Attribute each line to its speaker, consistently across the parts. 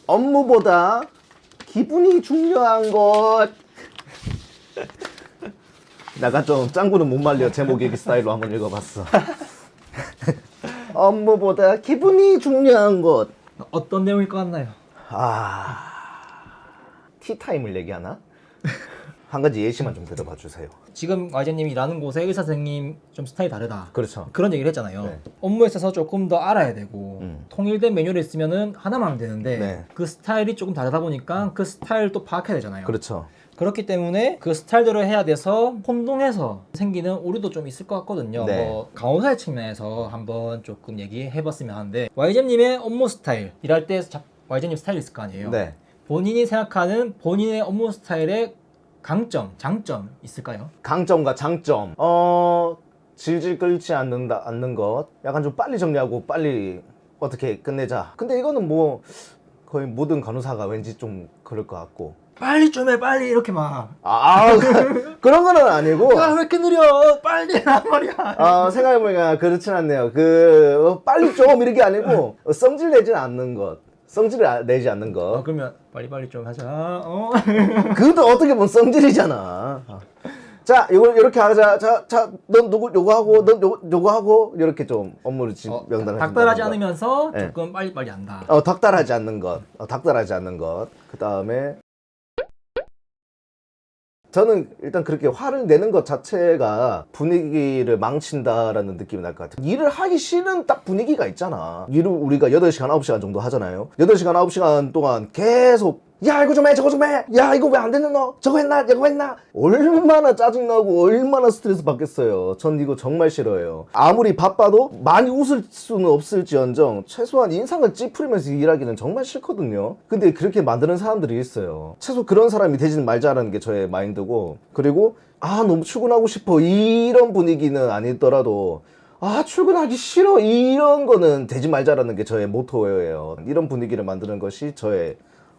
Speaker 1: 업무보다 기분이 중요한 것. 내가 좀 짱구는 못 말려 제목 얘기 스타일로 한번 읽어봤어. 업무보다 기분이 중요한 것.
Speaker 2: 어떤 내용일 것 같나요?
Speaker 1: 티타임을 얘기하나? 한 가지 예시만 좀 들어봐 주세요.
Speaker 2: 지금 와이제님이 일하는 곳의 의사 선생님 좀 스타일이 다르다.
Speaker 1: 그렇죠.
Speaker 2: 그런 얘기를 했잖아요.
Speaker 1: 네.
Speaker 2: 업무에 있어서 조금 더 알아야 되고 통일된 매뉴얼이 있으면은 하나만 하면 되는데
Speaker 1: 네.
Speaker 2: 그 스타일이 조금 다르다 보니까 그 스타일을 또 파악해야 되잖아요.
Speaker 1: 그렇죠.
Speaker 2: 그렇기 때문에 그 스타일대로 해야 돼서 혼동해서 생기는 오류도 좀 있을 것 같거든요.
Speaker 1: 네.
Speaker 2: 뭐 강호사의 측면에서 한번 조금 얘기해봤으면 하는데 와이제님의 업무 스타일 일할 때 와이제님 스타일이 있을 거 아니에요.
Speaker 1: 네.
Speaker 2: 본인이 생각하는 본인의 업무 스타일의 강점, 장점 있을까요?
Speaker 1: 강점과 장점. 질질 끌지 않는 것. 약간 좀 빨리 정리하고 빨리 어떻게 끝내자. 근데 이거는 뭐 거의 모든 간호사가 왠지 좀 그럴 것 같고.
Speaker 2: 빨리 좀 해, 빨리 이렇게 막.
Speaker 1: 그런 거는 아니고.
Speaker 2: 야, 왜 이렇게 느려? 빨리 해란 말이야.
Speaker 1: 생각해보니까 그렇진 않네요. 빨리 좀 이렇게 아니고 성질 내지 않는 것. 성질을 내지 않는 것.
Speaker 2: 그러면 빨리빨리 좀 하자.
Speaker 1: 그것도 어떻게 보면 성질이잖아. 자, 이렇게 하자. 자, 넌 요거 하고, 넌 요거 하고, 이렇게 좀 업무를 명단을
Speaker 2: 닥달하지 않으면서
Speaker 1: 네.
Speaker 2: 조금 빨리빨리 한다.
Speaker 1: 닥달하지 않는 것. 닥달하지 않는 것. 그 다음에 저는 일단 그렇게 화를 내는 것 자체가 분위기를 망친다라는 느낌이 날 것 같아요. 일을 하기 싫은 딱 분위기가 있잖아. 일을 우리가 8시간, 9시간 정도 하잖아요. 8시간, 9시간 동안 계속 야 이거 좀 해 저거 좀 해 야 이거 왜 안 됐냐 너 저거 했나 저거 했나 얼마나 짜증나고 얼마나 스트레스 받겠어요. 전 이거 정말 싫어요. 아무리 바빠도 많이 웃을 수는 없을지언정 최소한 인상을 찌푸리면서 일하기는 정말 싫거든요. 근데 그렇게 만드는 사람들이 있어요. 최소 그런 사람이 되지는 말자라는 게 저의 마인드고, 그리고 너무 출근하고 싶어 이런 분위기는 아니더라도 출근하기 싫어 이런 거는 되지 말자라는 게 저의 모토예요. 이런 분위기를 만드는 것이 저의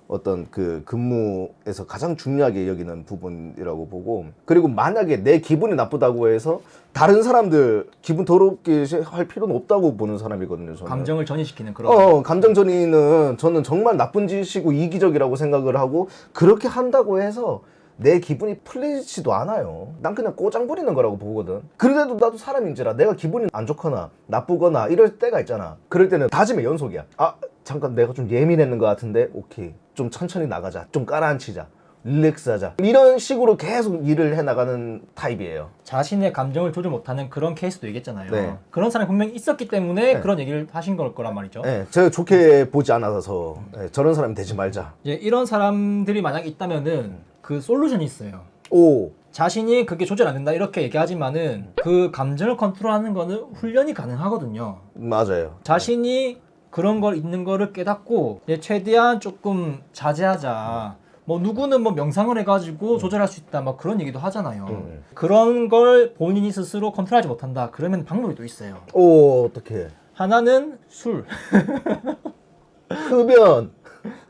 Speaker 1: 어떤 그 근무에서 가장 중요하게 여기는 부분이라고 보고, 그리고 만약에 내 기분이 나쁘다고 해서 다른 사람들 기분 더럽게 할 필요는 없다고 보는 사람이거든요. 저는.
Speaker 2: 감정을 전이시키는 그런.
Speaker 1: 감정 전이는 저는 정말 나쁜 짓이고 이기적이라고 생각을 하고, 그렇게 한다고 해서 내 기분이 풀리지도 않아요. 난 그냥 꼬장 부리는 거라고 보거든. 그래도 나도 사람인지라 내가 기분이 안 좋거나 나쁘거나 이럴 때가 있잖아. 그럴 때는 다짐의 연속이야. 잠깐 내가 좀 예민했는 것 같은데 오케이 좀 천천히 나가자, 좀 깔아앉히자, 릴렉스하자, 이런 식으로 계속 일을 해나가는 타입이에요.
Speaker 2: 자신의 감정을 조절 못하는 그런 케이스도 얘기했잖아요.
Speaker 1: 네.
Speaker 2: 그런 사람이 분명히 있었기 때문에
Speaker 1: 네.
Speaker 2: 그런 얘기를 하신 걸 거란 말이죠.
Speaker 1: 네, 제가 좋게 보지 않아서 저런 사람이 되지 말자.
Speaker 2: 이제 이런 사람들이 만약 있다면은 그 솔루션이 있어요.
Speaker 1: 오,
Speaker 2: 자신이 그게 조절 안 된다 이렇게 얘기하지만은 그 감정을 컨트롤하는 거는 훈련이 가능하거든요.
Speaker 1: 맞아요.
Speaker 2: 자신이 그런 걸 있는 거를 깨닫고 이제 최대한 조금 자제하자. 뭐 누구는 뭐 명상을 해가지고 조절할 수 있다 막 그런 얘기도 하잖아요. 그런 걸 본인이 스스로 컨트롤하지 못한다. 그러면 방법이 또 있어요.
Speaker 1: 오, 어떡해.
Speaker 2: 하나는 술.
Speaker 1: 흡연.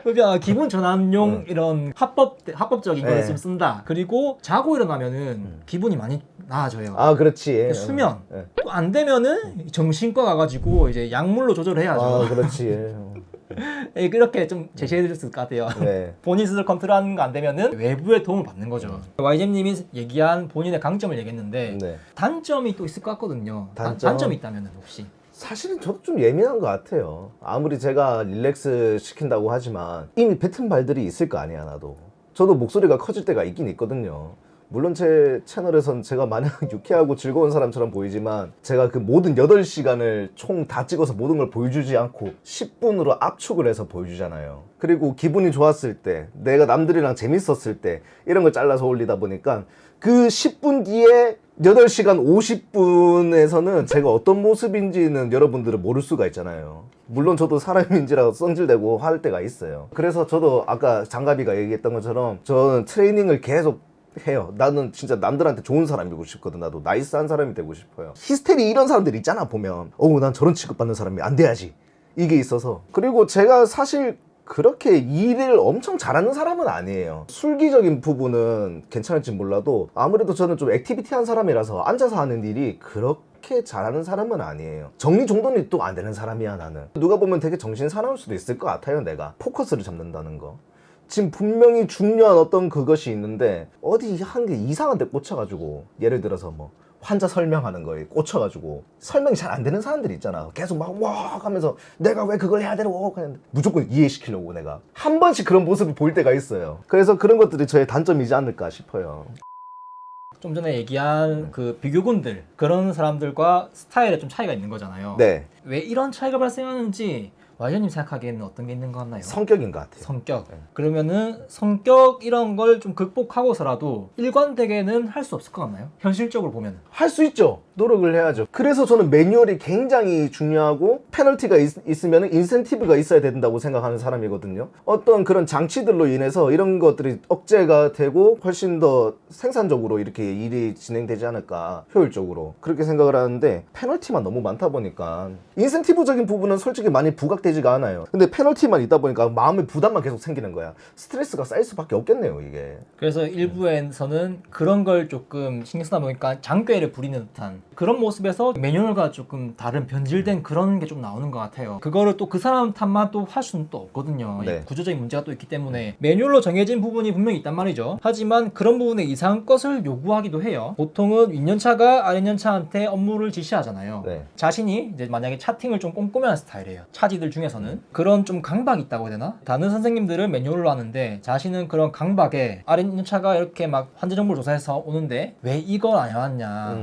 Speaker 2: 흡연, 기분 전환용 이런 합법적인 걸
Speaker 1: 네.
Speaker 2: 좀 쓴다. 그리고 자고 일어나면은 기분이 많이 나아져요.
Speaker 1: 그렇지.
Speaker 2: 수면.
Speaker 1: 네.
Speaker 2: 또 안 되면은 정신과 가가지고 이제 약물로 조절해야죠.
Speaker 1: 그렇지.
Speaker 2: 그렇게 좀 제시해 드릴 수 있을 것 같아요.
Speaker 1: 네.
Speaker 2: 본인 스스로 컨트롤하는 거 안 되면은 외부의 도움을 받는 거죠. YG님이 얘기한 본인의 강점을 얘기했는데
Speaker 1: 네.
Speaker 2: 단점이 또 있을 것 같거든요.
Speaker 1: 단점?
Speaker 2: 단점이 있다면은 혹시?
Speaker 1: 사실은 저도 좀 예민한 것 같아요. 아무리 제가 릴렉스 시킨다고 하지만 이미 뱉은 발들이 있을 거 아니야, 나도. 저도 목소리가 커질 때가 있긴 있거든요. 물론 제 채널에선 제가 마냥 유쾌하고 즐거운 사람처럼 보이지만 제가 그 모든 8시간을 총 다 찍어서 모든 걸 보여주지 않고 10분으로 압축을 해서 보여주잖아요. 그리고 기분이 좋았을 때, 내가 남들이랑 재밌었을 때 이런 걸 잘라서 올리다 보니까 그 10분 뒤에 8시간 50분에서는 제가 어떤 모습인지는 여러분들은 모를 수가 있잖아요. 물론 저도 사람인지라 성질내고 할 때가 있어요. 그래서 저도 아까 장가비가 얘기했던 것처럼 저는 트레이닝을 계속 해요. 나는 진짜 남들한테 좋은 사람이고 싶거든. 나도 나이스한 사람이 되고 싶어요. 히스테리 이런 사람들 있잖아, 보면. 난 저런 취급받는 사람이 안 돼야지, 이게 있어서. 그리고 제가 사실 그렇게 일을 엄청 잘하는 사람은 아니에요. 술기적인 부분은 괜찮을지 몰라도 아무래도 저는 좀 액티비티한 사람이라서 앉아서 하는 일이 그렇게 그렇게 잘하는 사람은 아니에요. 정리정돈이 또 안 되는 사람이야 나는. 누가 보면 되게 정신 사나울 수도 있을 것 같아요. 내가 포커스를 잡는다는 거. 지금 분명히 중요한 어떤 그것이 있는데 어디 한 게 이상한 데 꽂혀가지고, 예를 들어서 뭐 환자 설명하는 거에 꽂혀가지고 설명이 잘 안 되는 사람들이 있잖아. 계속 막 와 하면서 내가 왜 그걸 해야 되고, 그냥 무조건 이해시키려고 내가 한 번씩 그런 모습을 볼 때가 있어요. 그래서 그런 것들이 저의 단점이지 않을까 싶어요.
Speaker 2: 좀 전에 얘기한 그 비교군들, 그런 사람들과 스타일에 좀 차이가 있는 거잖아요.
Speaker 1: 네,
Speaker 2: 왜 이런 차이가 발생하는지 와이전님 생각하기에는 어떤 게 있는 것 같나요?
Speaker 1: 성격인 것 같아요.
Speaker 2: 성격.
Speaker 1: 네.
Speaker 2: 그러면은 성격 이런 걸 좀 극복하고서라도 일관되게는 할 수 없을 것 같나요? 현실적으로 보면.
Speaker 1: 할 수 있죠. 노력을 해야죠. 그래서 저는 매뉴얼이 굉장히 중요하고, 페널티가 있으면 인센티브가 있어야 된다고 생각하는 사람이거든요. 어떤 그런 장치들로 인해서 이런 것들이 억제가 되고 훨씬 더 생산적으로 이렇게 일이 진행되지 않을까, 효율적으로 그렇게 생각을 하는데, 페널티만 너무 많다 보니까 인센티브적인 부분은 솔직히 많이 부각되지가 않아요. 근데 페널티만 있다 보니까 마음의 부담만 계속 생기는 거야. 스트레스가 쌓일 수밖에 없겠네요, 이게.
Speaker 2: 그래서 일부에서는 그런 걸 조금 신경 쓰다 보니까 장꾀를 부리는 듯한 그런 모습에서 매뉴얼과 조금 다른 변질된 그런 게 좀 나오는 것 같아요. 그거를 또 그 사람 탓만 또 할 수는 또 없거든요.
Speaker 1: 네.
Speaker 2: 이 구조적인 문제가 또 있기 때문에 매뉴얼로 정해진 부분이 분명히 있단 말이죠. 하지만 그런 부분에 이상한 것을 요구하기도 해요. 보통은 윗년차가 아랫년차한테 업무를 지시하잖아요.
Speaker 1: 네.
Speaker 2: 자신이 이제 만약에 차팅을 좀 꼼꼼한 스타일이에요. 차지들 중에서는 그런 좀 강박이 있다고 해야 되나? 다른 선생님들은 매뉴얼로 하는데 자신은 그런 강박에 아랫년차가 이렇게 막 환자 정보를 조사해서 오는데 왜 이걸 안 해왔냐,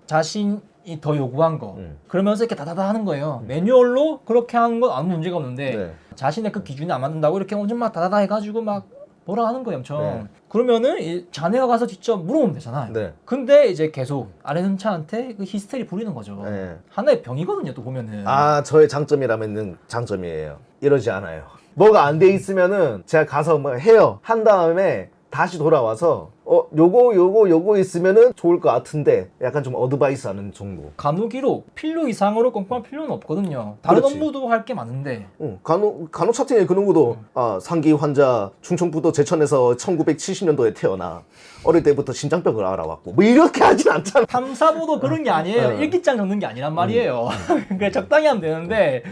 Speaker 2: 자신이 더 요구한 거 그러면서 이렇게 다다다 하는 거예요. 매뉴얼로 그렇게 하는 건 아무 문제가 없는데
Speaker 1: 네.
Speaker 2: 자신의 그 기준이 안 맞는다고 이렇게 엄청 막 다다다 해가지고 막 뭐라 하는 거예요 엄청.
Speaker 1: 네.
Speaker 2: 그러면은 자네가 가서 직접 물어보면 되잖아요.
Speaker 1: 네.
Speaker 2: 근데 이제 계속 아랫년차한테 그 히스테리 부리는 거죠.
Speaker 1: 네.
Speaker 2: 하나의 병이거든요 또 보면은.
Speaker 1: 저의 장점이라면은 장점이에요. 이러지 않아요. 뭐가 안 돼 있으면은 제가 가서 뭐 해요. 한 다음에 다시 돌아와서 요거 있으면은 좋을 것 같은데, 약간 좀 어드바이스 하는 정도.
Speaker 2: 간호기록 필요 이상으로 꼼꼼할 필요는 없거든요. 다른
Speaker 1: 그렇지.
Speaker 2: 업무도 할 게 많은데.
Speaker 1: 간호 차팅에 그런 것도, 상기 환자 충청부도 제천에서 1970년도에 태어나 어릴 때부터 심장병을 알아왔고 뭐 이렇게 하진 않잖아.
Speaker 2: 탐사보도 그런 게 아니에요. 일기장 적는 게 아니란 말이에요. 그러니까 적당히 하면 되는데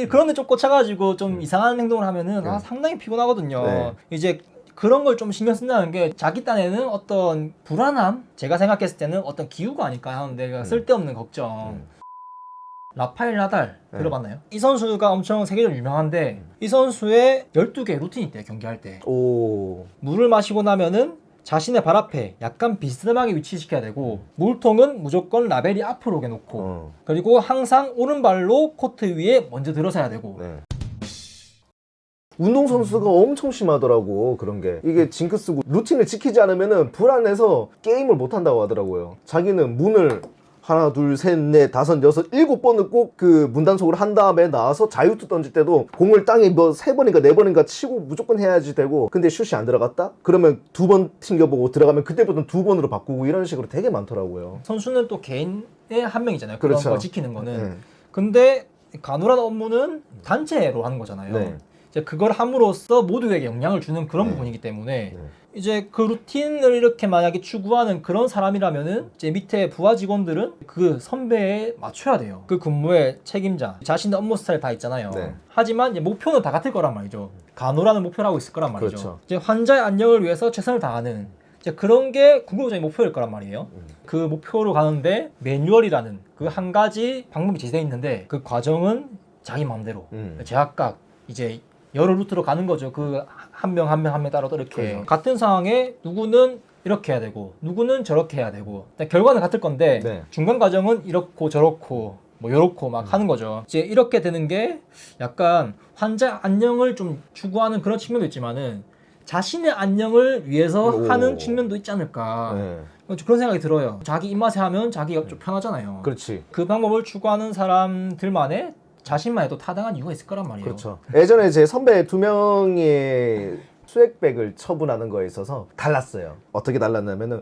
Speaker 2: 그런데 좀 꽂혀가지고 좀 이상한 행동을 하면은 상당히 피곤하거든요.
Speaker 1: 네.
Speaker 2: 이제 그런 걸 좀 신경 쓴다는 게 자기 딴에는 어떤 불안함, 제가 생각했을 때는 어떤 기우가 아닐까 하는데 쓸데없는 걱정. 라파엘 나달 들어봤나요? 이 선수가 엄청 세계적으로 유명한데 이 선수의 12개 루틴이 있대요. 경기할 때. 물을 마시고 나면은 자신의 발 앞에 약간 비스듬하게 위치시켜야 되고, 물통은 무조건 라벨이 앞으로 오게 놓고, 그리고 항상 오른발로 코트 위에 먼저 들어서야 되고.
Speaker 1: 네. 운동선수가 엄청 심하더라고, 그런 게. 이게 징크스고, 루틴을 지키지 않으면은 불안해서 게임을 못 한다고 하더라고요. 자기는 문을 하나, 둘, 셋, 넷, 다섯, 여섯, 7번을 꼭 그 문단속을 한 다음에 나와서 자유투 던질 때도 공을 땅에 뭐 3번인가 4번인가 치고 무조건 해야지 되고, 근데 슛이 안 들어갔다? 그러면 2번 튕겨보고 들어가면 그때부터는 2번으로 바꾸고, 이런 식으로 되게 많더라고요.
Speaker 2: 선수는 또 개인의 한 명이잖아요. 그런
Speaker 1: 그렇죠.
Speaker 2: 거 지키는 거는.
Speaker 1: 네.
Speaker 2: 근데 간호라는 업무는 단체로 하는 거잖아요.
Speaker 1: 네.
Speaker 2: 이제 그걸 함으로써 모두에게 영향을 주는 그런 부분이기 때문에 이제 그 루틴을 이렇게 만약에 추구하는 그런 사람이라면은 이제 밑에 부하 직원들은 그 선배에 맞춰야 돼요. 그 근무의 책임자, 자신의 업무 스타일 다 있잖아요.
Speaker 1: 네.
Speaker 2: 하지만 이제 목표는 다 같을 거란 말이죠. 간호라는 목표를 하고 있을 거란 말이죠.
Speaker 1: 그렇죠.
Speaker 2: 이제 환자의 안녕을 위해서 최선을 다하는 이제 그런 게 궁극적인 목표일 거란 말이에요. 그 목표로 가는데 매뉴얼이라는 그 한 가지 방법이 제시되어 있는데 그 과정은 자기 마음대로 제각각 이제 여러 루트로 가는 거죠. 그 한 명 한 명 따라 또 이렇게
Speaker 1: 그렇죠.
Speaker 2: 같은 상황에 누구는 이렇게 해야 되고 누구는 저렇게 해야 되고 결과는 같을 건데
Speaker 1: 네.
Speaker 2: 중간 과정은 이렇고 저렇고 뭐 요렇고 막 하는 거죠. 이제 이렇게 되는 게 약간 환자 안녕을 좀 추구하는 그런 측면도 있지만은 자신의 안녕을 위해서 하는 측면도 있지 않을까. 그런 생각이 들어요. 자기 입맛에 하면 자기가 좀 편하잖아요.
Speaker 1: 그렇지.
Speaker 2: 그 방법을 추구하는 사람들만의 자신만의 또 타당한 이유가 있을 거란 말이에요.
Speaker 1: 그렇죠. 예전에 제 선배 2명의 수액백을 처분하는 거에 있어서 달랐어요. 어떻게 달랐냐면은